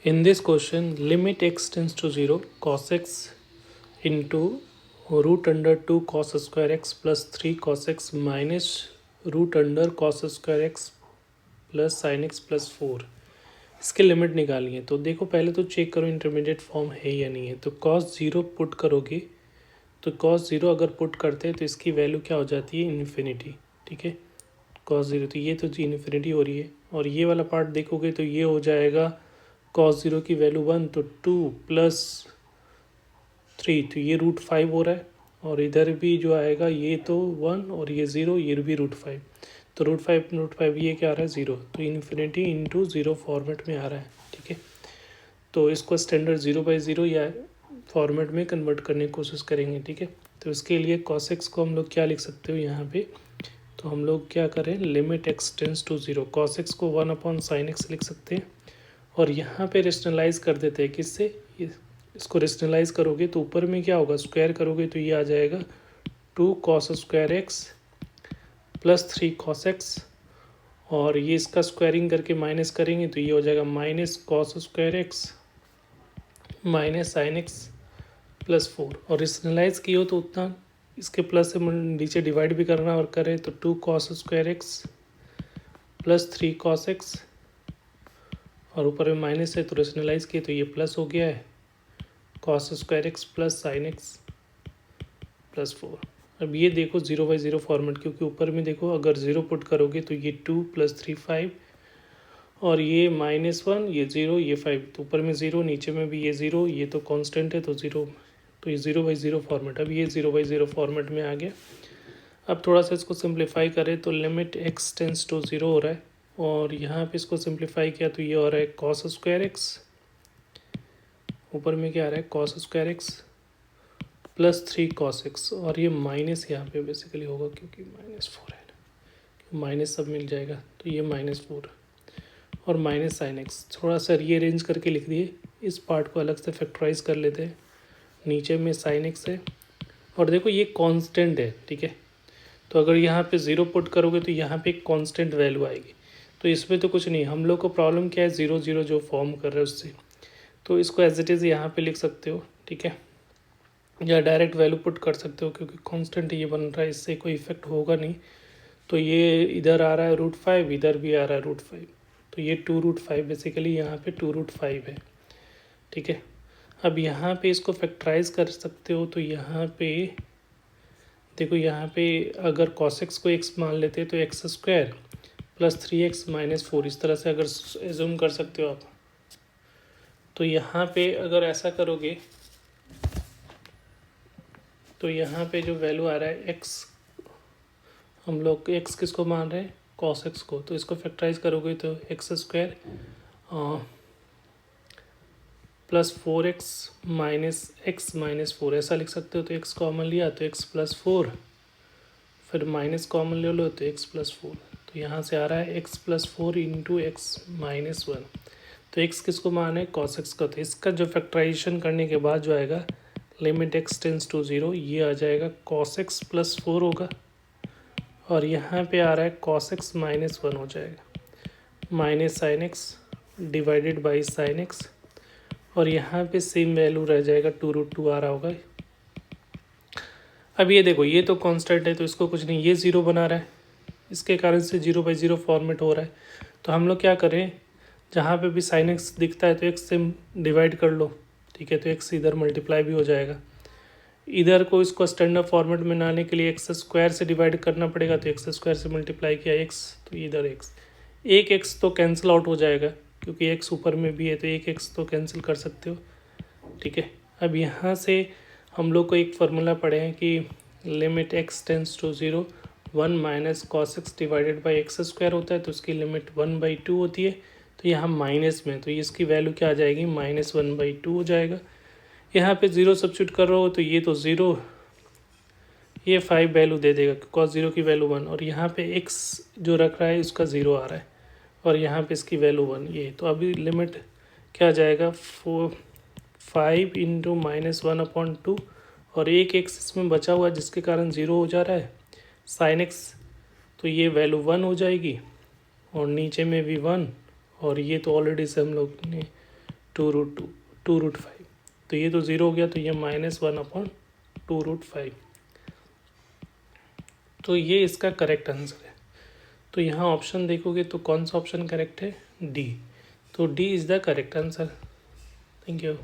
In this question, limit x tends to 0, cos x into root under 2 cos square x plus 3 cos x minus root under cos square x plus sine x plus 4 इसके limit निकालिए। तो देखो पहले तो check करो intermediate form है या नहीं है। तो cos 0 पुट करोगे तो cos 0 अगर पुट करते हैं तो इसकी वैल्यू क्या हो जाती है, इन्फिनिटी। ठीक है, cos 0 तो ये तो इन्फिनिटी हो रही है। और ये वाला पार्ट देखोगे तो ये हो जाएगा cos 0 की वैल्यू 1 तो 2 प्लस 3 तो ये √5 हो रहा है। और इधर भी जो आएगा ये तो 1 और ये 0, ये भी √5 तो √5 ये क्या आ रहा है 0, तो इन्फिनिटी इंटू 0 फॉर्मेट में आ रहा है। ठीक है, तो इसको स्टैंडर्ड 0/0 या फॉर्मेट में कन्वर्ट करने की कोशिश करेंगे। ठीक है, तो इसके लिए cos x को हम लोग क्या लिख सकते हो यहाँ पे, तो हम लोग क्या करें, limit x tends to 0, cos x को 1/sin x लिख सकते हैं। और यहाँ पे रेशनलाइज कर देते हैं किससे, इसको रेशनलाइज करोगे तो ऊपर में क्या होगा, स्क्वायर करोगे तो ये आ जाएगा 2 cos square x plus 3 cos x। और ये इसका स्क्वायरिंग करके माइनस करेंगे तो ये हो जाएगा minus cos square x minus sine x plus 4। और रेशनलाइज की हो तो उतना इसके प्लस से नीचे डिवाइड भी करना और करें तो 2 cos square x plus 3 cos x और ऊपर में माइनस है तो रेशनलाइज किए तो ये प्लस हो गया है cos square x plus sine x plus 4। अब ये देखो 0/0 फॉर्मेट, क्योंकि ऊपर में देखो अगर 0 पुट करोगे तो ये 2 प्लस 3 5 और ये -1 ये 0 ये 5 तो ऊपर में 0 नीचे में भी ये 0, ये तो कांस्टेंट है तो 0, तो ये 0/0 फॉर्मेट। अब ये 0/0 फॉर्मेट में आ गया। अब थोड़ा सा इसको सिंप्लीफाई करें तो लिमिट x टेंस टू 0 हो रहा है। और यहाँ पे इसको सिंप्लीफाई किया तो ये हो रहा है cos स्क्वायर एक्स, ऊपर में क्या आ रहा है cos square x plus 3 cos x और ये माइनस यहाँ पे बेसिकली होगा क्योंकि -4 है, माइनस सब मिल जाएगा तो ये -4 और माइनस साइन एक्स। थोड़ा सा रीअरेंज करके लिख दिए, इस पार्ट को अलग से फैक्टराइज कर लेते हैं। नीचे में साइन एक्स है और देखो ये कांस्टेंट है। ठीक है, तो अगर यहाँ पे 0 पुट करोगे तो यहाँ पे एक कांस्टेंट वैल्यू आएगी, तो इसमें तो कुछ नहीं। हम लोग को प्रॉब्लम क्या है, 0 जो फॉर्म कर रहे हैं उससे, तो इसको एज इट इज़ यहाँ पे लिख सकते हो। ठीक है, या डायरेक्ट वैल्यू पुट कर सकते हो क्योंकि कांस्टेंट ये बन रहा है, इससे कोई इफेक्ट होगा नहीं। तो ये इधर आ रहा है √5, इधर भी आ रहा है √5, तो ये 2√5 बेसिकली यहाँ पे 2√5 है। ठीक है, अब यहाँ पे इसको फैक्टराइज कर सकते हो तो यहाँ पे देखो, यहाँ पे अगर cos x को x मान लेते हैं तो x square plus 3x minus 4 इस तरह से अगर एज्यूम कर सकते हो आप। तो यहाँ पे अगर ऐसा करोगे तो यहाँ पे जो वैल्यू आ रहा है x, हम लोग x किसको मान रहे हैं, cos x को, तो इसको फैक्टराइज करोगे तो x square plus 4x minus x minus 4 ऐसा लिख सकते हो। तो x कॉमन लिया तो x प्लस 4, फिर माइनस कॉमन ले लो तो x प्लस 4, तो यहाँ से आ रहा है x plus 4 into x minus 1। तो x किसको मान है, cos x का, तो इसका जो फैक्टराइजेशन करने के बाद जो आएगा लिमिट x टेंस टू 0, ये आ जाएगा cos x प्लस 4 होगा और यहाँ पे आ रहा है cos x माइनस 1 हो जाएगा minus sine x divided by sine x और यहाँ पे सेम वैल्यू रह जाएगा 2√2 आ रहा होगा। अब ये देखो ये तो कांस्टेंट है तो इसको कुछ नहीं, ये 0 बना रहा है, इसके कारण से 0/0 फॉर्मेट हो रहा है। तो हम लोग क्या करें, जहाँ पे भी साइन एक्स दिखता है तो एक्स से डिवाइड कर लो। ठीक है, तो एक्स इधर मल्टीप्लाई भी हो जाएगा। इधर को इसको स्टैंडर्ड फॉर्मेट में लाने के लिए एक्स स्क्वायर से डिवाइड करना पड़ेगा, तो एक्स स्क्वायर से मल्टीप्लाई किया एक्स तो इधर एक्स, एक एक्स तो कैंसिल आउट हो जाएगा क्योंकि एक्स ऊपर में भी है तो एक एक्स तो कैंसिल कर सकते हो। ठीक है, अब यहाँ से हम लोग को एक फार्मूला पढ़े हैं कि limit x tends to 0 1 minus cos x divided by x square होता है, तो उसकी लिमिट 1/2 होती है। तो यहाँ माइनस में तो इसकी वैल्यू क्या आ जाएगी, -1/2 हो जाएगा। यहाँ पे 0 सब्स्टिट्यूट कर रहे हो तो ये तो 0, ये 5 वैल्यू दे देगा cos 0 की वैल्यू 1 और यहाँ पे x जो रख रहा है उसका 0 आ रहा है और यहाँ पे इसकी वैल्यू 1, ये तो अभी लिमिट क्या आ जाएगा 5 इंटू -1/2 और एक एक्स इसमें बचा हुआ है जिसके कारण 0 हो जा रहा है साइन एक्स, तो ये वैल्यू 1 हो जाएगी और नीचे में भी 1 और ये तो ऑलरेडी से हम लोग ने 2√5। तो ये तो 0 हो गया, तो ये -1/2√5। तो ये इसका करेक्ट आंसर है। तो यहाँ ऑप्शन देखोगे तो कौन सा ऑप्शन करेक्ट है? डी। तो D is the correct answer. Thank you.